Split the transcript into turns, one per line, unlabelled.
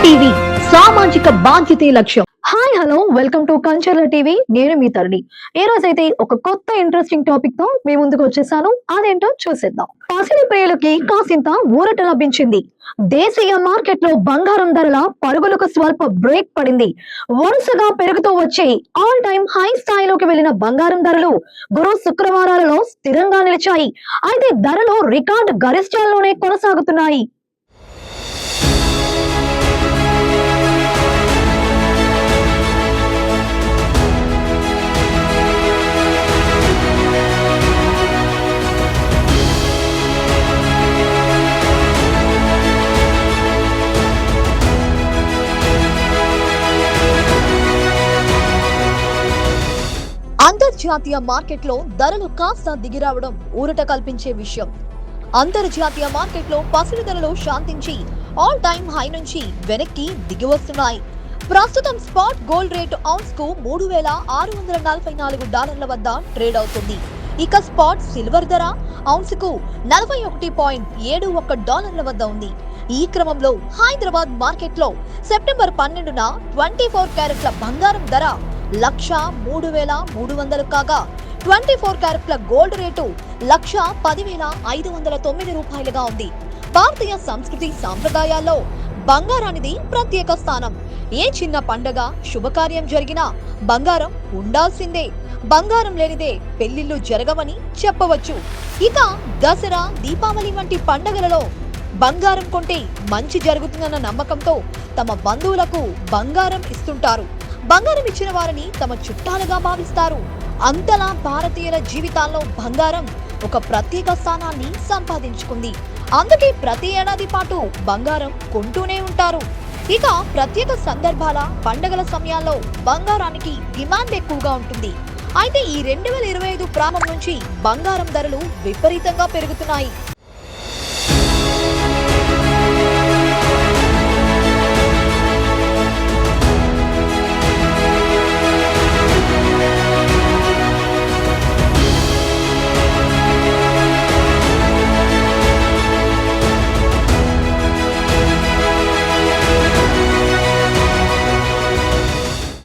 TV సామాజిక బాధ్యతే లక్ష్యం. Hi hello welcome to Kancharla TV. నేను మీ తరుణి. ఈ రోజైతే ఒక కొత్త ఇంట్రెస్టింగ్ టాపిక్ తో మీ ముందుకు వచ్చేసాను. అదేంటో చూసేద్దాం. పసిడి ప్రియులకి కాసింత ఊరట లభించింది. దేశీయ మార్కెట్ లో బంగారం ధరల పరుగులకు స్వల్ప బ్రేక్ పడింది. వరుసగా పెరుగుతూ వచ్చే ఆల్ టైమ్ హై స్థాయిలోకి వెళ్లిన బంగారం ధరలు గురు శుక్రవారాలలో స్థిరంగా నిలిచాయి. అయితే ధరలు రికార్డు గరిష్టాల్లోనే కొనసాగుతున్నాయి. అంతర్జాతీయ మార్కెట్లో ధరలు కాస్త దిగిరావడం ఊరట కల్పించే విషయం. అంతర్జాతీయ మార్కెట్లో పసిడి ధరలు శాంతించి ఆల్ టైమ్ హై నుంచి వెనక్కి దిగి వస్తున్నాయి. ప్రస్తుతం స్పాట్ గోల్డ్ రేటు ఔన్స్ కు $3,644 వద్ద ట్రేడ్ అవుతుంది. ఇక స్పాట్ సిల్వర్ ధర ఔన్స్ కు $41.71 వద్ద ఉంది. ఈ క్రమంలో హైదరాబాద్ మార్కెట్ లో సెప్టెంబర్ 12న 24 క్యారెట్ల బంగారం ధర $1,03,300 కాగా 24 క్యారెట్ల గోల్డ్ రేటు $1,10,509 ఉంది. భారతీయ సంస్కృతి సాంప్రదాయాల్లో బంగారానిది ప్రత్యేక స్థానం. ఏ చిన్న పండగ శుభకార్యం జరిగినా బంగారం ఉండాల్సిందే. బంగారం లేనిదే పెళ్లిళ్లు జరగవని చెప్పవచ్చు. ఇక దసరా, దీపావళి వంటి పండగలలో బంగారం కొంటే మంచి జరుగుతుందన్న నమ్మకంతో తమ బంధువులకు బంగారం ఇస్తుంటారు. బంగారం ఇచ్చిన వారిని తమ చుట్టాలుగా భావిస్తారు. అంతలా భారతీయుల జీవితాల్లో బంగారం ఒక ప్రత్యేక స్థానాన్ని సంపాదించుకుంది. అందుకే ప్రతి ఏడాది పాటు బంగారం కొంటూనే ఉంటారు. ఇక ప్రత్యేక సందర్భాల, పండగల సమయాల్లో బంగారానికి డిమాండ్ ఎక్కువగా ఉంటుంది. అయితే ఈ 2025 ప్రారంభం నుంచి బంగారం ధరలు విపరీతంగా పెరుగుతున్నాయి.